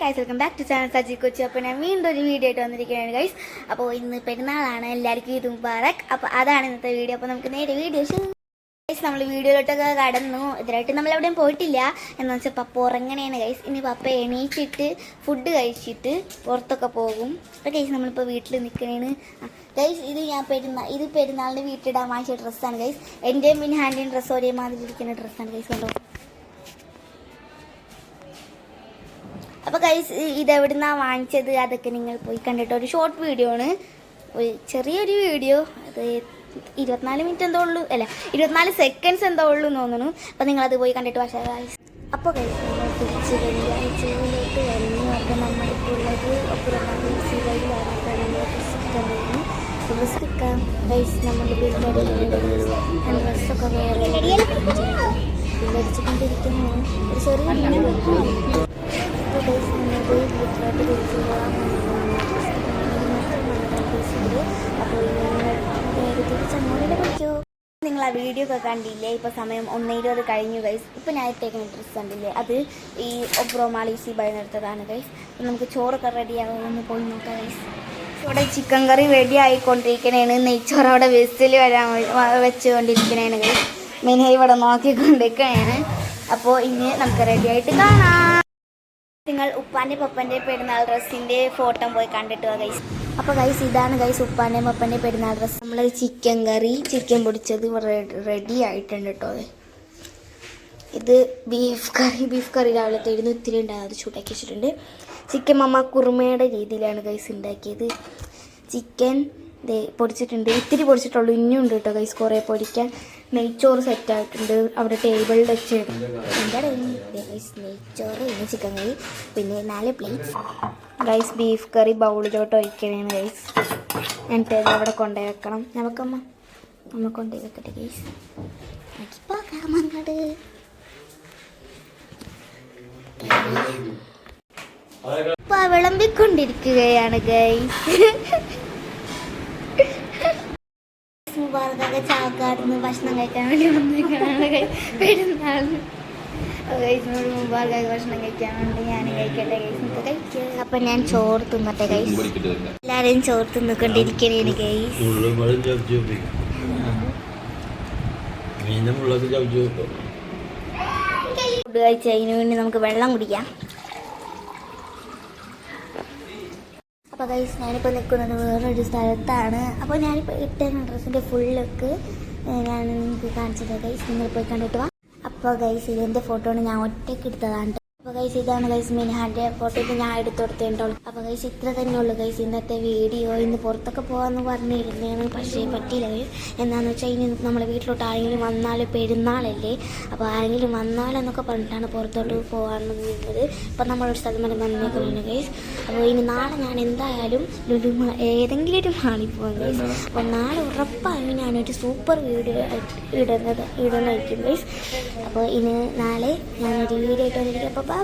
Guys, welcome back to channel Saji Kochi. അപ്പോൾ ഞാൻ വീണ്ടും ഒരു വീഡിയോ ആയിട്ട് വന്നിരിക്കുകയാണ് ഗൈസ്. അപ്പോൾ ഇന്ന് പെരുന്നാളാണ്, എല്ലാവർക്കും ഈദ് മുബാറക്. അപ്പോൾ അതാണ് ഇന്നത്തെ വീഡിയോ. അപ്പോൾ നമുക്ക് നേരെ വീഡിയോ ഗൈസ്. നമ്മൾ വീഡിയോയിലോട്ടൊക്കെ കടന്നു. ഇതിലായിട്ട് നമ്മളെവിടെയും പോയിട്ടില്ല. എന്ന് വെച്ചാൽ പപ്പ ഉറങ്ങണേണ് ഗൈസ്. ഇനി പപ്പ എണീച്ചിട്ട് ഫുഡ് കഴിച്ചിട്ട് പുറത്തൊക്കെ പോകും. അപ്പോൾ ഗൈസ് നമ്മളിപ്പോൾ വീട്ടിൽ നിൽക്കണേണ് ഗൈസ്. ഇത് പെരുന്നാളിന് വീട്ടിലിടാൻ വാങ്ങിച്ച ഡ്രസ്സാണ് ഗൈസ്. എൻ്റെയും പിന്നെ ഹാൻഡിയും ഡ്രസ്സ് ഒരേ മാതിരി ഇരിക്കുന്ന ഡ്രസ്സാണ് ഗൈസ്. കണ്ടോ. അപ്പോൾ ഗൈസ് ഇതെവിടുന്നാണ് വാങ്ങിച്ചത് അതൊക്കെ നിങ്ങൾ പോയി കണ്ടിട്ട് ഒരു ഷോർട്ട് വീഡിയോ ആണ്, ഒരു ചെറിയൊരു വീഡിയോ. അത് 24 മിനിറ്റ് എന്തോ ഉള്ളൂ, അല്ല 24 സെക്കൻഡ്സ് എന്തോ ഉള്ളൂ എന്ന് തോന്നുന്നു. അപ്പോൾ നിങ്ങളത് പോയി കണ്ടിട്ട് പക്ഷേ ഗൈസ്. അപ്പോൾ ഗൈസ് നമ്മൾ തിരിച്ച് വെള്ളിയാഴ്ചയിലോട്ട് വന്നു. അപ്പോൾ നമ്മളിപ്പോൾ ഉള്ളത് ഡ്രസ്സ് എടുക്കാം ഗൈസ്. നമ്മൾ ഡ്രസ്സൊക്കെ വില്ലടിച്ചുകൊണ്ടിരിക്കുന്നു. ഒരു ചെറിയ നിങ്ങൾ ആ വീഡിയോ ഒക്കെ കണ്ടില്ലേ? ഇപ്പോൾ സമയം 1:20 കഴിഞ്ഞു ഗൈസ്. ഇപ്പോൾ ഞാൻ ഇട്ടേക്കുന്ന ഡ്രസ്സ് കണ്ടില്ലേ? അത് ഈ ഒബ്രോമാളി സി ബൈന്നെടുത്തതാണ് ഗൈസ്. അപ്പം നമുക്ക് ചോറൊക്കെ റെഡിയാകുമെന്ന് പോയി നോക്കാം ഗൈസ്. ഇവിടെ ചിക്കൻ കറി റെഡി ആയിക്കൊണ്ടിരിക്കണേണ്. നെയ്ച്ചോറ് അവിടെ വെസ്റ്റിൽ വെച്ചുകൊണ്ടിരിക്കണേണ് ഗൈസ്. മെയിനായി ഇവിടെ നോക്കിക്കൊണ്ടിരിക്കണേണ്. അപ്പോൾ ഇനി നമുക്ക് റെഡി ആയിട്ട് കാണാം. നിങ്ങൾ ഉപ്പാൻ്റെ പപ്പൻ്റെ പെരുന്നാൾ ഡ്രസ്സിൻ്റെ ഫോട്ടോ പോയി കണ്ടിട്ട് വാ ഗൈസ്. അപ്പോൾ ഗൈസ് ഇതാണ് ഗൈസ് ഉപ്പാൻ്റെ പപ്പൻ്റെ പെരുന്നാൾ ഡ്രസ്സ്. നമ്മൾ ചിക്കൻ കറി, ചിക്കൻ പൊടിച്ചത് റെഡി ആയിട്ടുണ്ട് കേട്ടോ. ഇത് ബീഫ് കറി രാവിലത്തെ ഇരുന്ന് ഇത്തിരി ഉണ്ടാകും, അത് ചൂടാക്കി വെച്ചിട്ടുണ്ട്. ചിക്കൻ മമ്മ കുറുമയുടെ രീതിയിലാണ് ഗൈസ് ഉണ്ടാക്കിയത്. ചിക്കൻ പൊടിച്ചിട്ടുണ്ട്, ഇത്തിരി പൊടിച്ചിട്ടുള്ളൂ, ഇനിയും ഉണ്ട് കേട്ടോ ഗൈസ് കുറേ പൊടിക്കാൻ. നെയ്ച്ചോറ് സെറ്റായിട്ടുണ്ട് അവിടെ ടേബിളിൽ വെച്ചിട്ടുണ്ട്. എന്താണ് ഗൈസ് നെയ്ച്ചോറ്, പിന്നെ ചിക്കൻ കറി, പിന്നെ 4 പ്ലേറ്റ്സ് ഗൈസ്. ബീഫ് കറി ബൗളിലോട്ട് ഒഴിക്കണേന്ന് ഗൈസ്. എന്നിട്ട് അവിടെ കൊണ്ടുപോയി വെക്കണം. നമ്മ കൊണ്ടുപോയി വെക്കട്ടെ ഗൈസ്. അങ്ങോട്ട് വിളമ്പിക്കൊണ്ടിരിക്കുകയാണ് ഗൈസ്. മുബാറക്കൊക്കെ ചാവക്കാടുന്ന് ഭക്ഷണം കഴിക്കാൻ വേണ്ടി വന്നിരിക്കണാണ് പെരുന്നാളിന്. ഗൈസിനോട് മുബാറക്കൊക്കെ ഭക്ഷണം കഴിക്കാൻ വേണ്ടി ഞാനും കഴിക്കട്ടെ ഗൈസ്. നമുക്ക് കഴിക്കുക. അപ്പം ഞാൻ ചോറ് തിന്നട്ടെ ഗൈസ്. എല്ലാവരെയും ചോറ് തിന്നിക്കൊണ്ടിരിക്കണേന് ഗൈസ്. ഫുഡ് കഴിച്ചതിന് വേണ്ടി നമുക്ക് വെള്ളം കുടിക്കാം. അപ്പോൾ ഗൈസ് ഞാനിപ്പോൾ നിൽക്കുന്നത് വേറൊരു സ്ഥലത്താണ്. അപ്പോൾ ഞാനിപ്പോൾ ഇട്ടേക്കുന്ന ഡ്രസ്സിൻ്റെ ഫുൾ ലുക്ക് ഞാൻ നിങ്ങൾക്ക് കാണിച്ചത് ഗൈസ്. നിങ്ങൾ പോയി കണ്ടിട്ട് വാ. അപ്പോൾ ഗൈസ് ഇതിൻ്റെ ഫോട്ടോ ആണ്, ഞാൻ ഒറ്റയ്ക്ക് എടുത്തതാണ്. അപ്പോൾ ഗൈസ് ഇതാണ് ഗൈസ് മിനിഹാൻ്റെ ഫോട്ടോ. ഇത് ഞാൻ എടുത്തു കൊടുത്തിട്ടുള്ളൂ. അപ്പോൾ ഗൈസ് ഇത്ര തന്നെ ഉള്ളൂ ഗൈസ് ഇന്നത്തെ വീഡിയോ. ഇന്ന് പുറത്തൊക്കെ പോകാമെന്ന് പറഞ്ഞിരുന്നതാണ്, പക്ഷേ പറ്റിയില്ല ഗൈസ്. എന്താണെന്ന് വെച്ചാൽ ഇനി നമ്മളെ വീട്ടിലോട്ട് ആരെങ്കിലും വന്നാൽ പെരുന്നാളല്ലേ, അപ്പോൾ ആരെങ്കിലും വന്നാലെന്നൊക്കെ പറഞ്ഞിട്ടാണ് പുറത്തോട്ട് പോകാമെന്ന് ഇരുന്നത്. ഇപ്പം നമ്മളൊരു സ്ഥലം വരെ വന്നേക്കുന്നതാണ് ഗൈസ്. അപ്പോൾ ഇനി നാളെ ഞാൻ എന്തായാലും ഏതെങ്കിലും ഒരു മാളിൽ പോകാം ഗൈസ്. അപ്പോൾ നാളെ ഉറപ്പായും ഞാനൊരു സൂപ്പർ വീഡിയോ ഇടുന്നതായിരിക്കും ഗൈസ്. അപ്പോൾ ഇനി നാളെ ഞാനൊരു വീഡിയോ ആയിട്ട് വന്നിരിക്കും. അപ്പോൾ ബൈ.